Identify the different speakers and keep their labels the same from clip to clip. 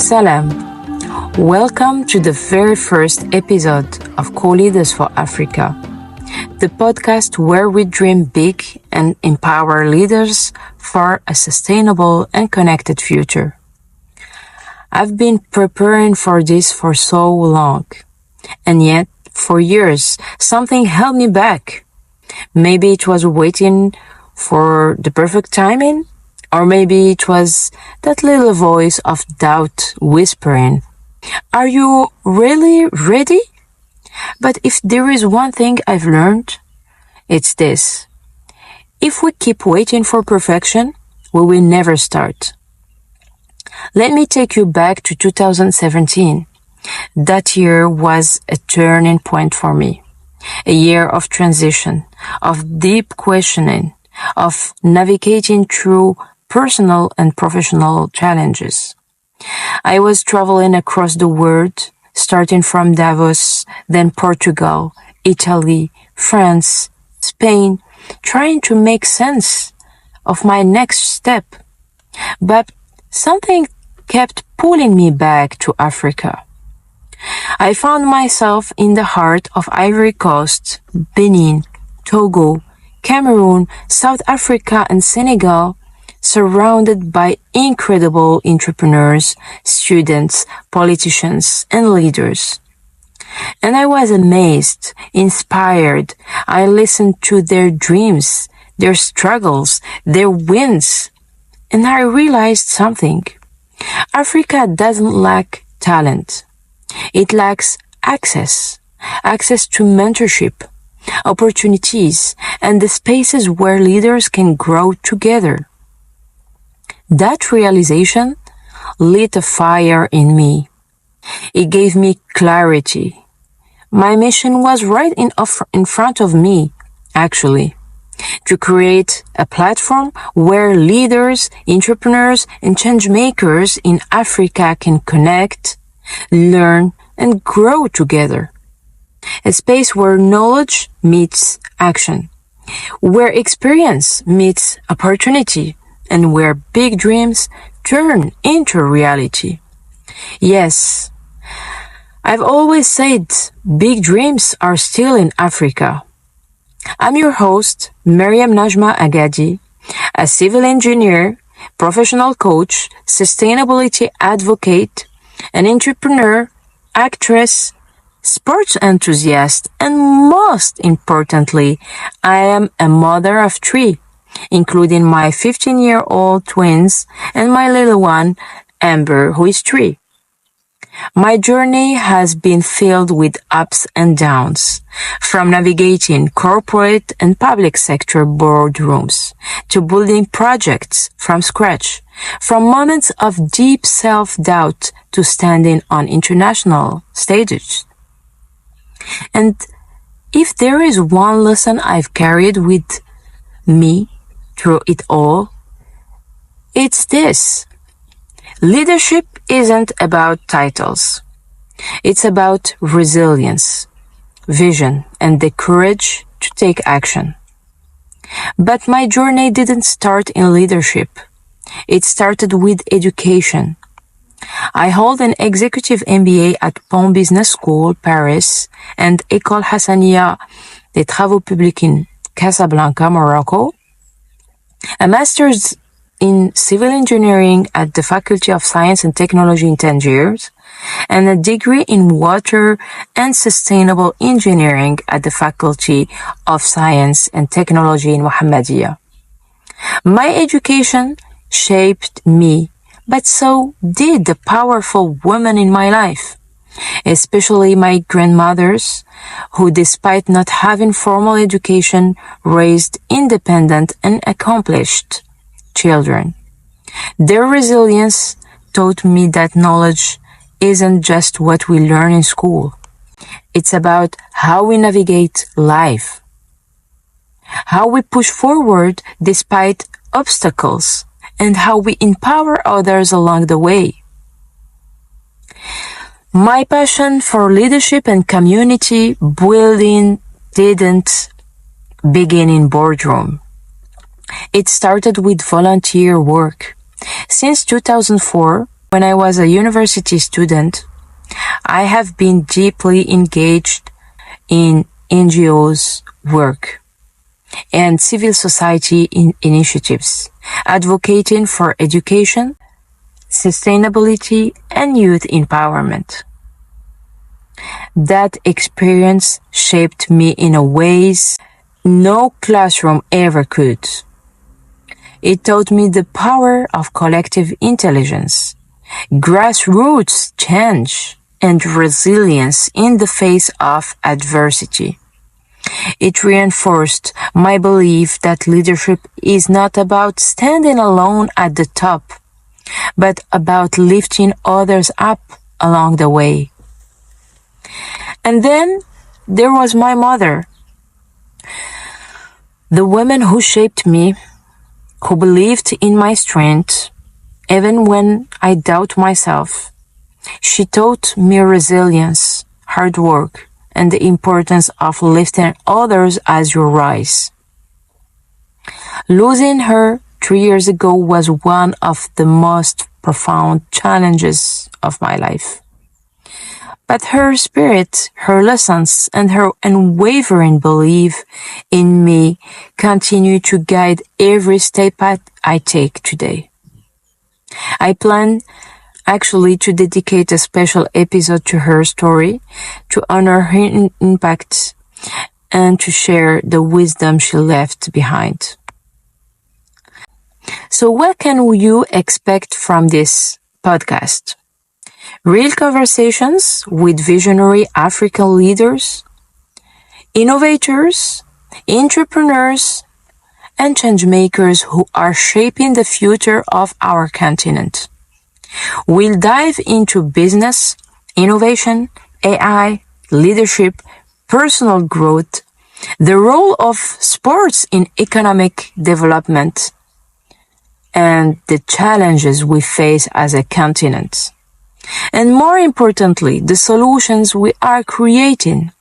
Speaker 1: Salam. Welcome to the very first episode of CoLeaders for Africa, the podcast where we dream big and empower leaders for a sustainable and connected future. I've been preparing for this for so long, and yet, for years, something held me back. Maybe it was waiting for the perfect timing, or maybe it was that little voice of doubt whispering, "Are you really ready?" But if there is one thing I've learned, it's this. If we keep waiting for perfection, we will never start. Let me take you back to 2017. That year was a turning point for me. A year of transition, of deep questioning, of navigating through personal and professional challenges. I was traveling across the world, starting from Davos, then Portugal, Italy, France, Spain, trying to make sense of my next step. But something kept pulling me back to Africa. I found myself in the heart of Ivory Coast, Benin, Togo, Cameroon, South Africa, and Senegal, surrounded by incredible entrepreneurs, students, politicians, and leaders. And I was amazed, inspired. I listened to their dreams, their struggles, their wins, and I realized something. Africa doesn't lack talent. It lacks access to mentorship, opportunities, and the spaces where leaders can grow together. That realization lit a fire in me. It gave me clarity. My mission was right in front of me, actually, to create a platform where leaders, entrepreneurs, and changemakers in Africa can connect, learn, and grow together. A space where knowledge meets action, where experience meets opportunity, and where big dreams turn into reality. Yes, I've always said big dreams are still in Africa. I'm your host, Mariam Najma Agadi, a civil engineer, professional coach, sustainability advocate, an entrepreneur, actress, sports enthusiast, and most importantly, I am a mother of 3, including my 15-year-old twins and my little one, Amber, who is 3. My journey has been filled with ups and downs, from navigating corporate and public sector boardrooms to building projects from scratch, from moments of deep self-doubt to standing on international stages. And if there is one lesson I've carried with me through it all, it's this. Leadership isn't about titles. It's about resilience, vision, and the courage to take action. But my journey didn't start in leadership. It started with education. I hold an executive MBA at Pont Business School, Paris, and École Hassania des Travaux Publics in Casablanca, Morocco, a master's in civil engineering at the Faculty of Science and Technology in Tangiers, and a degree in water and sustainable engineering at the Faculty of Science and Technology in Mohammedia. My education shaped me, but so did the powerful women in my life, especially my grandmothers, who, despite not having formal education, raised independent and accomplished children. Their resilience taught me that knowledge isn't just what we learn in school. It's about how we navigate life, how we push forward despite obstacles, and how we empower others along the way. My passion for leadership and community building didn't begin in boardroom. It started with volunteer work. Since 2004, When I was a university student, I have been deeply engaged in NGOs work and civil society initiatives, advocating for education, sustainability, and youth empowerment. That experience shaped me in a ways no classroom ever could. It taught me the power of collective intelligence, grassroots change, and resilience in the face of adversity. It reinforced my belief that leadership is not about standing alone at the top, but about lifting others up along the way. And then there was my mother, the woman who shaped me, who believed in my strength, even when I doubt myself. She taught me resilience, hard work, and the importance of lifting others as you rise. Losing her 3 years ago was one of the most profound challenges of my life. But her spirit, her lessons, and her unwavering belief in me continue to guide every step I take today. I plan actually to dedicate a special episode to her story, to honor her impact, and to share the wisdom she left behind. So what can you expect from this podcast? Real conversations with visionary African leaders, innovators, entrepreneurs, and changemakers who are shaping the future of our continent. We'll dive into business, innovation, AI, leadership, personal growth, the role of sports in economic development, and the challenges we face as a continent. And more importantly, the solutions we are creating.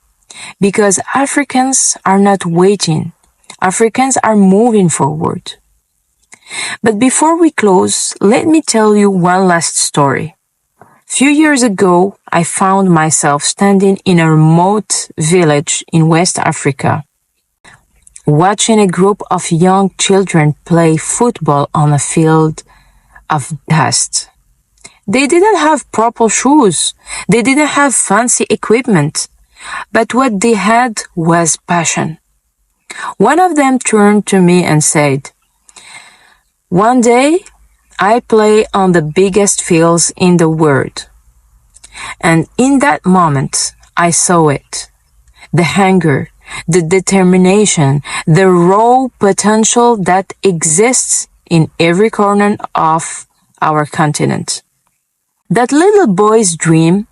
Speaker 1: Because Africans are not waiting. Africans are moving forward. But before we close, let me tell you one last story. A few years ago, I found myself standing in a remote village in West Africa, watching a group of young children play football on a field of dust. They didn't have proper shoes. They didn't have fancy equipment. But what they had was passion. One of them turned to me and said, "One day, I play on the biggest fields in the world." And in that moment, I saw it. The hunger, the determination, the raw potential that exists in every corner of our continent. That little boy's dream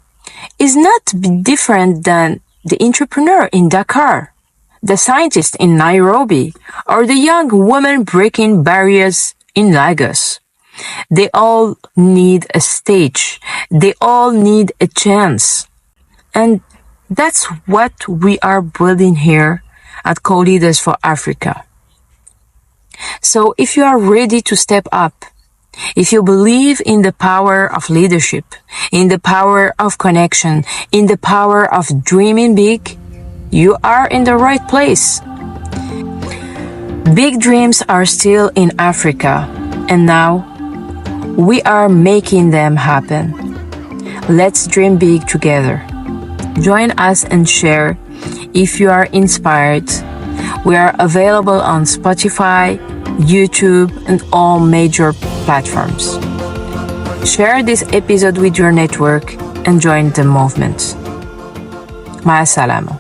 Speaker 1: is not different than the entrepreneur in Dakar, the scientist in Nairobi, or the young woman breaking barriers in Lagos. They all need a stage. They all need a chance. And that's what we are building here at CoLeaders for Africa. So if you are ready to step up, if you believe in the power of leadership, in the power of connection, in the power of dreaming big, you are in the right place. Big dreams are still in Africa, and now we are making them happen. Let's dream big together. Join us and share if you are inspired. We are available on Spotify, YouTube, and all major platforms. Share this episode with your network and join the movement. Ma salama.